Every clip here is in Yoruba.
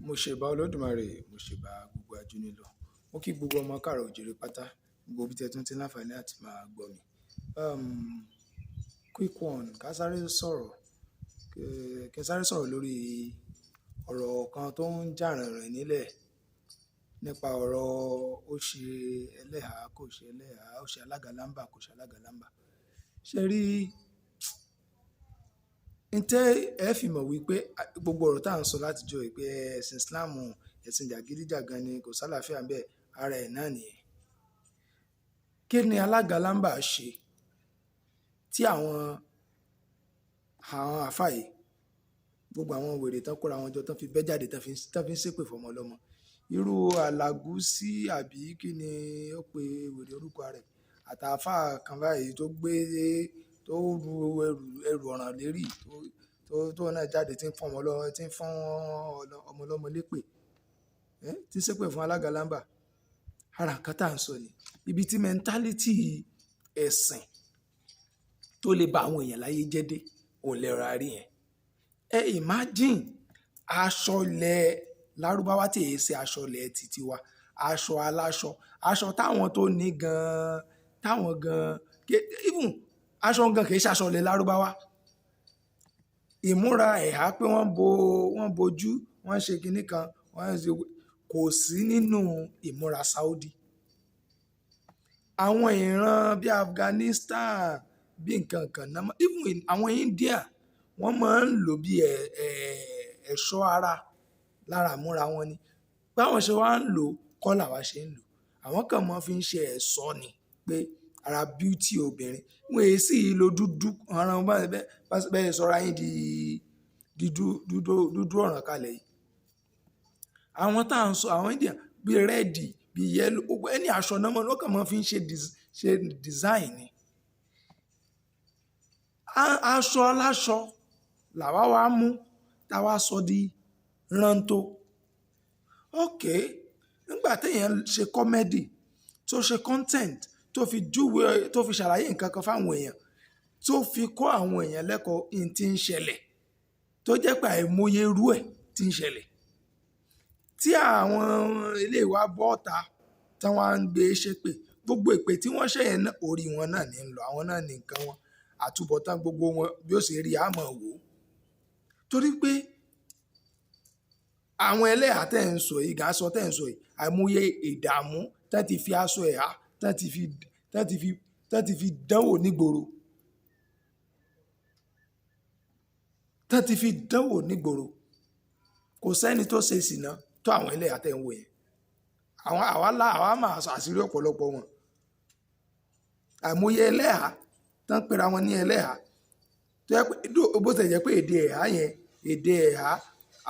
Mo ṣèbà Olódùmarè, mo ṣèbà gbogbo ajúnilọ. Mo kí gbogbo ọmọ káàárọ̀ oòjíire pátá, gbogbo ibi tí ẹ tún ti láǹfààní àti máa gbọ́ mi. Quick one, ká sáré sọ̀rọ̀, kí n sáré sọ̀rọ̀ lórí ọ̀rọ̀ kan tó ń jà rìnrìn nílẹ̀ nípa ọ̀rọ̀ ó ṣe ẹlẹ́hà kò ṣe ẹlẹ́hà, ó ṣe alágalámbà kò ṣe alágalámbà. Ṣé rí ntẹ́ ẹ fi mọ̀ wípé gbogbo ọ̀rọ̀ tá à ń sọ látijọ́ yìí pé ẹ̀sìn Islam ẹ̀sìn jàgídíjàgan ni kò sálàáfíà ń bẹ, ara ẹ̀ náà nìyẹn. Kí ni alágalámbà ṣe tí àwọn àfáà yìí, gbogbo àwọn wèrè tán kóra wọn jọ tán fi bẹ́ jáde tán fi ń ṣépè fọmọ ọlọ́mọ? Irú Alágúsí àbí kí ni ó pe wèrè orúkọ rẹ̀ àtàfáà kan báyìí tó gbé tó ru ẹrù ọ̀ràn lérí tó náà jáde tí ń fọ́n ọmọ ọlọ́mọ lépè, tí ń ṣépè fún alágalámbà. Ara nǹkan tá à ń sọ ni ibi tí mẹ́ńtálítì ẹ̀sìn tó lè ba àwọn èèyàn láyé jẹ́ dé òun lè ra rí yẹn. Imagine aṣọ ilẹ̀ lárúbáwá tí èyí ṣe aṣọ ilẹ̀ títí wa, aṣọ aláṣọ, aṣọ táwọn tó ní gan-an táwọn gan-an even aṣọ gan kì í ṣe aṣọ ilẹ̀ lárúbáwá. Ìmúra ẹ̀há pé wọ́n bojú wọ́n ṣe kinní kan kò sí nínú ìmúra Saudi. Àwọn ìran bíi Afghanistan bíi nǹkan kan náà, even àwọn India wọ́n máa ń lò bí ẹ̀ṣọ́ ara lára ìmúra wọn ni. Báwọn ṣe wá ń lò kọ́ làwa ṣe ń lò. Àwọn kan máa fi ń ṣe ẹ̀ṣọ́ ni pé ara beauty obìnrin. Wọ́n èyí sì lo dúdú ọ̀ràn bẹ́ẹ̀ sọ̀rọ̀ ayé di dúdú ọ̀ràn kalẹ̀ yìí. Àwọn tá à ń sọ àwọn India bíi rẹ́ẹ̀dì bíi yẹ́lò gbogbo ẹni aṣọ náà wọ́n kàn máa fi ń ṣe design ni. Aṣọ aláṣọ làwa wá mú táwa sọ di rántó. Nígbà téèyàn ṣe comedy tó ṣe content tó fi júwe tó fi ṣàlàyé nǹkan kan fáwọn èèyàn tó fi kọ́ àwọn èèyàn lẹ́kọ̀ọ́ in tí ń ṣẹlẹ̀ tó jẹ́ pé àìmọye irú ẹ̀ tí ń ṣẹlẹ̀ tí àwọn ilé wa bọ́ ọ̀tá tí wọ́n á ń gbé ṣépè gbogbo èpè tí wọ́n ṣe yẹn náà orí wọn náà ní ń lọ, àwọn náà ní nǹkan wọn àtúbọ̀tán gbogbo wọn bí ó ṣe rí àmọ́ wò ó. Torí pé àwọn ẹlẹ́hà tẹ́ ń sọ yìí gàásọ tẹ́ ń sọ yìí àìmọye ìdààmú tẹ́ ti fi aṣọ ẹ̀há tẹ́ ti fi dánwò nígboro. Kò sẹ́ni tó ṣe sìnà tó àwọn ẹlẹ́hà tẹ́ ń wò yẹn. Àwa máa sọ àṣírí ọ̀pọ̀lọpọ̀ wọn. Àìmọye ẹlẹ́hà tán pera wọn ní ẹlẹ́hà tó yẹ pé bó ṣe jẹ́ pé èdè ẹ̀há yẹn èdè ẹ̀há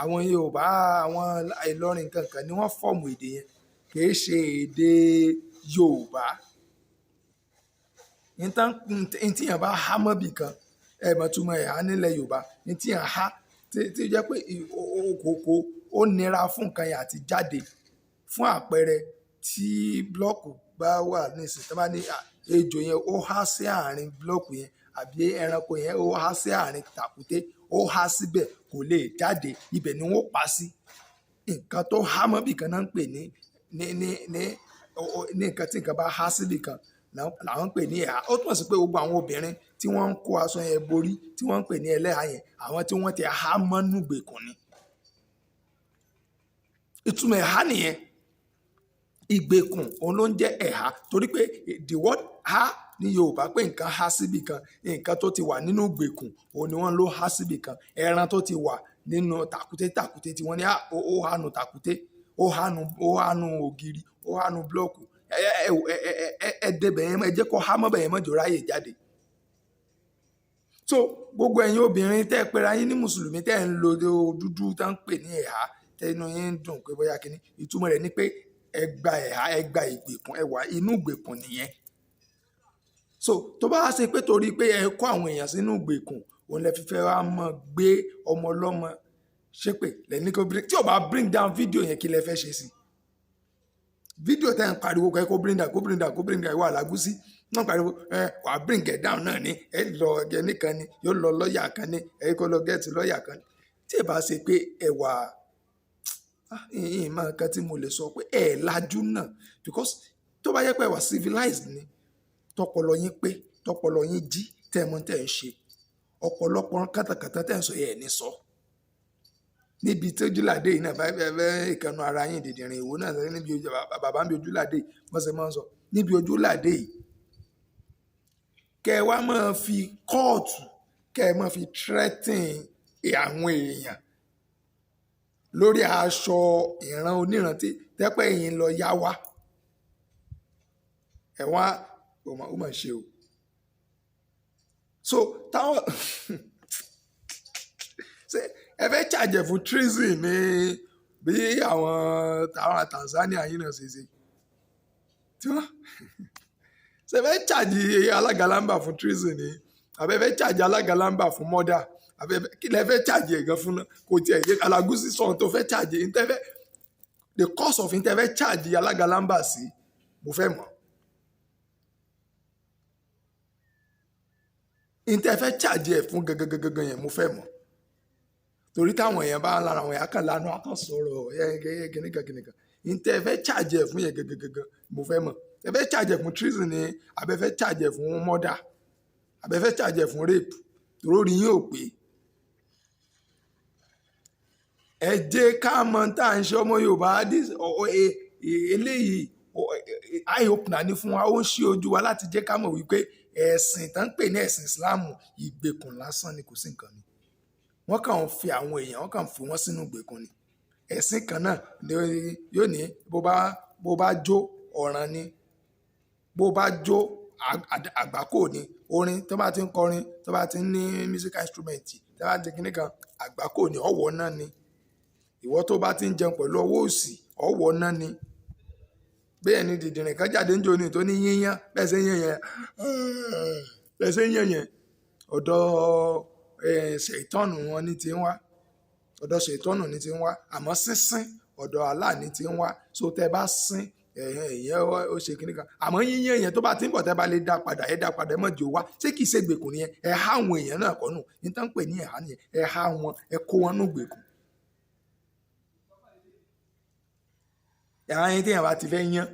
àwọn Yorùbá àwọn Ìlọrin kankan ni wọ́n fọ́ọ̀mù èdè yẹn kì í ṣe èdè Yorùbá. Ní tíyàn bá há mọ́bì kan ẹ̀mọ̀túmọ̀ ẹ̀há nílẹ̀ Yorùbá ní tíyàn há tí jẹ́ pé ó nira fún nǹkan yẹn àti jáde. Fún àpẹẹrẹ tí blọ́ọ̀kù bá wà nísìnyí tó bá ní ejò yẹn ó há sí àárín blọ́ọ̀kù yẹn àbí ẹranko yẹn ó há sí àárín tàkúté ó há síbẹ̀ kò lè jáde ibẹ̀ ni wọ́n pa sí. Nǹkan tó há mọ́bì kan náà ń pè ní nǹkan tí nǹkan bá há síbì kan làwọn ń pè ní ẹ̀há. Ó túmọ̀ sí pé gbogbo àwọn obìnrin tí wọ́n ń kó aṣọ yẹn borí tí wọ́n ń pè ní ẹlẹ́hà yẹn àwọn tí wọ́n ti há mọ́nú ìgbèkùn ni. Ìtumọ̀ ẹ̀há nìyẹn. Ìgbèkùn òun ló ń jẹ́ ẹ̀há torí pé the word há ní Yorùbá pé nǹkan há síbì kan nǹkan tó ti wà nínú ìgbèkùn òun ni wọ́n ló há síbì kan. Ẹran tó ti wà nínú tàkúté tí wọ́n ní ó hánu tàkúté ó hánu ògiri ó hánu blọ́ọ̀kù ẹ débẹ̀ yẹn ẹ jẹ́ kó há mọ́bẹ̀ yẹn mọ́jọ́ ráyè jáde. So gbogbo ẹ̀yin obìnrin tẹ́ ẹ pera yín ní mùsùlùmí tẹ́ ẹ ń lo dúdú tá ń pè ní ẹ̀há tẹ́nu yín ń dùn pé bóyá kíní ìtumọ̀ rẹ̀ ni pé ẹ gba ẹ̀há ẹ gba ìgbèkùn ẹ wà inú ìgbèkùn nìyẹn. So tó bá ṣe pé torí pé ẹ kó àwọn èèyàn sínú ìgbèkùn òun lẹ fi fẹ́ wá mọ̀ gbé ọmọ ọlọ́mọ ṣépè lẹ́ni kó tí ò bá bring down fídíò yẹn kí lẹ fẹ́ ṣe sí. Fídíò tẹ́ ń pariwo kẹ́ kó bring down ìwà Alágúsí wọ́n pariwo wà á bring it down náà ni ẹ lọ ẹgẹ nìkan ni yóò lọ lọ́ọ̀yà kan ni ẹ kó lọ gẹ́ẹ̀tì lọ́ọ̀yà kan ni tí ẹ bá ṣe pé ẹ wà ìmọ̀ nǹkan tí mo lè sọ pé ẹ̀ lajú náà because tó bá yẹ pé wà civilized ni tọpọlọ yín pé tọpọlọ yín jí tẹ́ mọ̀ tẹ́ ń ṣe ọ̀pọ̀lọpọ̀ kátàkátà tẹ́ ń sọ ẹ̀ ní sọ níbi tí ojúlàdé yìí náà bẹ́ẹ̀ ìkànnì ara yín dìdìrín ìwò náà níbi bàbá ń bí ojúlàdé wọ́n ṣe máa ń sọ níbi ojúlàdé yìí kẹ́ ẹ wá máa fi kóòtù kẹ́ ẹ máa fi threaten àwọn èèyàn lórí aṣọ ìran oníran tí tẹ́pẹ́ yìí ń lọ yá wá ẹ̀ wá ó mà ṣe o so táwọn ẹ fẹ́ charge fún treason ní bí àwọn Tanzania yìí náà ṣe tí wọ́n ṣe fẹ́ charge alágalamba fún treason ní àbẹ́ fẹ́ charge alágalamba fún murder àbẹ́ kí lẹ fẹ́ charge ẹ̀gán fún náà kò tiẹ̀ yé Alágúsí sọ̀rọ̀ tó fẹ́ charge ìtẹ́fẹ́ the cost of ìtẹ́fẹ́ charge alágalamba sí mo fẹ́ mọ̀ ìtẹ́fẹ́ charge ẹ̀ fún gangan yẹn mo fẹ́ mọ̀ torí táwọn èèyàn bá lára àwọn èèyàn kan lánàá akàn sọ̀rọ̀ kìnìkan ìtẹ́fẹ́ charge ẹ̀ fún yẹn gangan mo fẹ́ mọ̀ ẹ fẹ́ charge ẹ̀ fún treason ni àbẹ́ fẹ́ charge ẹ̀ fún murder àbẹ́ fẹ́ charge ẹ̀ fún rape torí yín ò pé ẹ jẹ́ ká mọ̀ tá à ń ṣe ọmọ Yorùbá eléyìí eye opener ni fún wa ó ń ṣí ojú wa láti jẹ́ ká mọ̀ wípé ẹ̀sìn tó ń pè ní ẹ̀sìn Ìsìláàmù ìgbèkùn lásán ni kò sí nǹkan ni wọ́n kàn ń fi àwọn èèyàn wọ́n kàn ń fi wọ́n sínú ìgbèkùn ni ẹ̀sìn kan náà yóò ní bó bá jó ọ̀ràn ni bó bá jó àgbákò ni orin tó bá ti ń kọrin tó bá ti ń ní musical instrument tó bá ti kíní kan àgbákò ni ọ̀wọ̀ náà ni ìwọ tó bá ti ń jẹun pẹ̀lú ọwọ́ òsì ọ̀wọ̀ náà ni bẹ́ẹ̀ ni dìdìrín kan jáde ń jó ni tó ní yíyán bẹ́ẹ̀ ṣe ń yẹn yẹn ọ̀dọ̀ ṣètọ́nù wọn ní ti ń wá ọ̀dọ̀ ṣètọ́nù ní ti ń wá àmọ́ sínsín ọ̀dọ̀ Allah ní ti ń wá so tẹ́ bá sín ẹ̀yẹ ó ṣe kíní kan àmọ́ yíyán yẹn tó bá ti ń bọ̀ tẹ́ bá lè dá padà ẹ mọ̀ jò wá ṣé kìí ṣe gbèkùn nìyẹn ẹ há àwọn èèyàn náà kọ́ nù ní tán pè ní ẹ̀há nìyẹn ẹ há wọn ẹ kó wọn nù gbèkùn. ẹ̀há yẹn téèyàn bá ti fẹ́ yán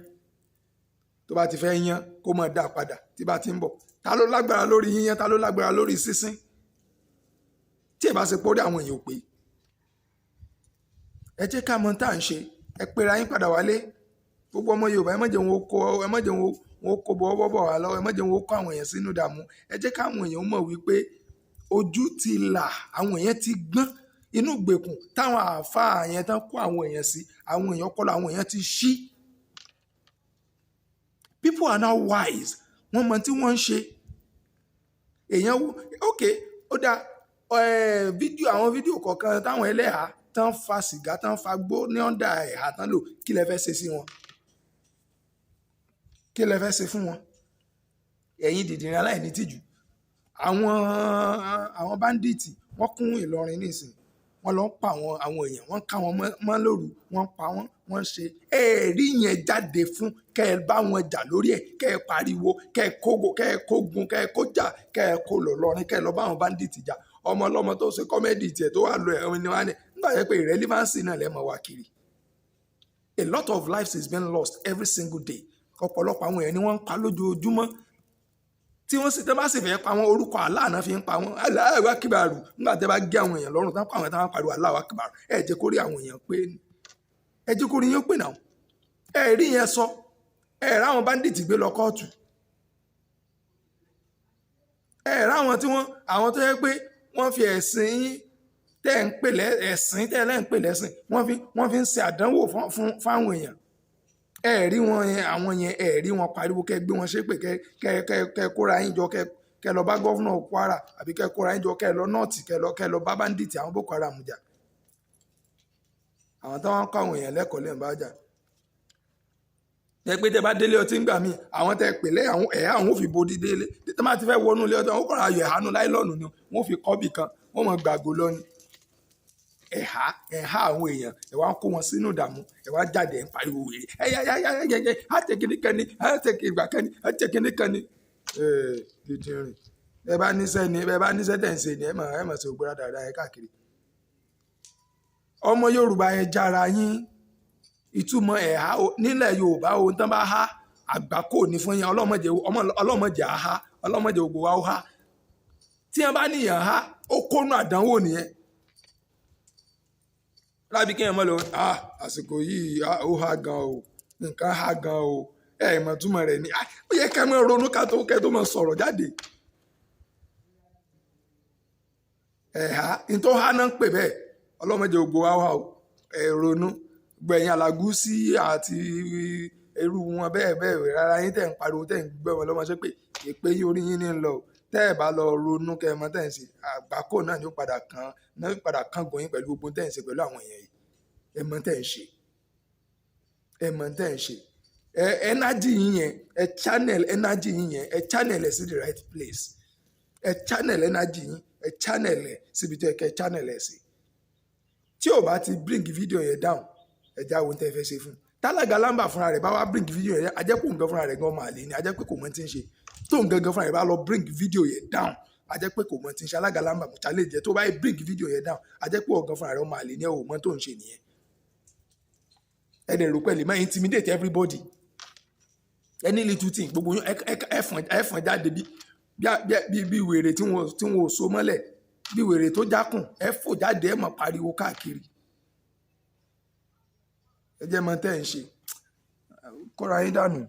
tó bá ti fẹ́ yán kó mọ̀ dá padà tí bá ti ń bọ̀ ta ló lágbára lórí yíyán ta ló lágbára lórí sísín tí ẹ bá ṣe pọ́ọ́dé àwọn èèyàn ò pé ẹ jẹ́ ká mọ̀ tá à ń ṣe ẹ pera yín padà wálé gbogbo ọmọ Yorùbá ẹ má jẹ́ wọn kó bọ́ wá lọ́wọ́ ẹ má jẹ́ wọn kó àwọn èèyàn sínú ìdààmú ẹ jẹ́ káwọn èèyàn mọ̀ wípé ojú ti là àwọn èèyàn ti gbọ́n inú ìgbèkùn táwọn àáfàá yẹn tán kó àwọn èèyàn sí àwọn èèyàn ọpọlọ àwọn èèyàn ti ṣí people are now wise wọ́n mọ̀ tí wọ́n ń ṣe èèyàn ok ó dáa àwọn fídíò kọ̀ọ̀kan táwọn ẹlẹ́hàá tán fa sìgá tán fa gbó ní ọ̀ndà ẹ̀hà tán lò kí lẹ fẹ́ ṣe sí wọn kí lẹ fẹ́ ṣe fún wọn ẹ̀yin dìdìrín aláìní tìjú àwọn báńdíìtì wọ́n kún Ìlọrin nísìn wọ́n lọ ń pa àwọn èèyàn wọ́n ká wọn mọ́ lóru wọ́n pa wọ́n ṣe ẹ̀ẹ́rí yẹn jáde fún kẹ́ ẹ bá wọn jà lórí ẹ̀ kẹ́ ẹ pariwo kẹ́ ẹ kógun kẹ́ ẹ kójà kẹ́ ẹ kó lọ lọrin kẹ́ ẹ lọ bá àwọn báńdíìtì jà ọmọ ọlọ́mọ tó ṣe kọ́mẹ́dì tiẹ̀ tó wà lọ ẹ̀wọ̀n ni wọ́n á ní nígbà yẹn pé irrelevancy náà lẹ́mọ̀ wá kiri a lot of lives is being lost every single day ọ̀pọ̀lọpọ̀ àwọn èèyàn ni wọ́n ń pa lójoojúmọ́ tí wọ́n sì tẹ́ bá sì fẹ́ pa wọn orúkọ Allah náà fi ń pa wọn Allahu Akbar nígbà tẹ́ bá gé àwọn èèyàn lọ́rùn tán pa àwọn táwọn pariwo Allahu Akbar ẹ jẹ́ kó rí àwọn èèyàn pé ẹ jẹ́ kó rí yín pé náà ẹ rí yẹn sọ ẹ ráwọn báńdíìtì gbé lọ kóòtù ẹ ráwọn tí àwọn tó yẹ pé wọ́n fi ẹ̀sìn yín tẹ́ ń pè ẹ̀sìn tẹ́ lẹ́ ń pè lẹ́sìn wọ́n fi ń ṣe àdánwò fáwọn èèyàn ẹ rí wọn yẹn àwọn yẹn ẹ rí wọn pariwo kẹ́ gbé wọn ṣépè kẹ́ kóra yín jọ kẹ́ lọ bá gọ́fúnà Kwara àbí kẹ́ kóra yín jọ kẹ́ lọ nọ́ọ̀tì kẹ́ lọ bá báńdíìtì àwọn Boko Haram jà àwọn táwọn kọ́ àwọn èèyàn lẹ́kọ̀ọ́ lẹ́yìn bá jà ẹ pé tẹ́ bá délé ọtí ń gbà mí àwọn tẹ́ pè lẹ́ ẹ̀há àwọn ò fi bodi délé tẹ́ bá ti fẹ́ wọnú ilé ọtí àwọn kọ́ra ayọ̀ ẹ̀hánú láìlọ́ọ̀nù ni wọ́n fi kọ́bì kan wọ́n mọ̀ gbàgbó lọ ni ẹ̀há àwọn èèyàn ẹ̀ wá ń kó wọn sínú ìdààmú ẹ̀ wá jáde ẹ̀ ń pariwo wèrè ẹ̀yẹ àtẹ̀kìnìkanni àtẹ̀kìnìkanni àtẹ̀kìnìkanni dídìrín ẹ bá níṣẹ́ tẹ̀ ń ṣe ni ẹ mọ̀ sí ògbóra dáadáa ẹ káàkiri ọmọ Yorùbá ẹ jára yín ìtumọ̀ ẹ̀há nílẹ̀ Yorùbá ohun tán bá há àgbákò ní fún yín ọlọ́mọdé àhá ọlọ́mọdé ògbó wa ó há tí wọ́n bá níyàn há ó kónú àdánwò nìyẹn lábí kí ẹ mọ́ lọ àsìkò yìí ó há gan o nǹkan há gan o mọ̀ túmọ̀ rẹ̀ ni ó yẹ ká mọ́ ronú ká tó mọ̀ sọ̀rọ̀ jáde ẹ̀há nítorí há náà ń pè bẹ́ẹ̀ ọlọ́mọdé ògbó wa ó há o ronú gbẹ̀yìn Alágúsí àti irú wọn bẹ́ẹ̀ rárá yín tẹ̀ ń pariwo tẹ̀ ń gbẹ́ wọn lọ́mọ ṣe pé èpè yín orí yín ní ń lọ tẹ́ ẹ̀ bá lọ ronú kẹ́ ẹ mọ̀ tẹ́ ẹ̀ ń ṣe àgbákò náà ni ó padà kán gòyìn pẹ̀lú gbogbo tẹ́ ẹ̀ ń ṣe pẹ̀lú àwọn èèyàn yìí ẹ mọ̀ tẹ́ ẹ̀ ń ṣe ẹ mọ̀ tẹ́ ẹ̀ ń ṣe energy yín yẹn ẹ channel energy yín yẹn ẹ channel ẹ sí the right place ẹ channel energy yín ẹ channel ẹ síbi tó yẹ kẹ́ ẹ channel ẹ sí tí ò bá ti bring video yẹn down ẹja wo tẹ́ fẹ́ ṣe fún tálága lámbà fúnra rẹ̀ bá wá bring video yẹn ajẹ́pọ̀ nǹkan fúnra rẹ̀ gan máa lè ní ajẹ́pẹ́ kò mọ̀ tí ń ṣe tó ń gangan fúnra rẹ̀ bá lọ bring video yẹn down ajẹ́pẹ́ kò mọ̀ tí ń ṣe alága lámbà kò challenge jẹ́ tó bá bring video yẹn down ajẹ́pẹ́ ọ̀gán fúnra rẹ̀ máa lè ní ẹ̀wò mọ́ tó ń ṣe nìyẹn ẹ̀dẹ̀ rò pẹ̀lú máa intimidate everybody any little thing gbogbo ẹ̀fọn jáde bí wèrè tí wọn ò so mọ́lẹ̀ bí wèrè tó jákùn ẹ̀fọ́ jáde ẹ̀ mọ̀ pariwo káàkiri ẹ jẹ́ mọ̀ tẹ́ ń ṣe kóra yín dànù.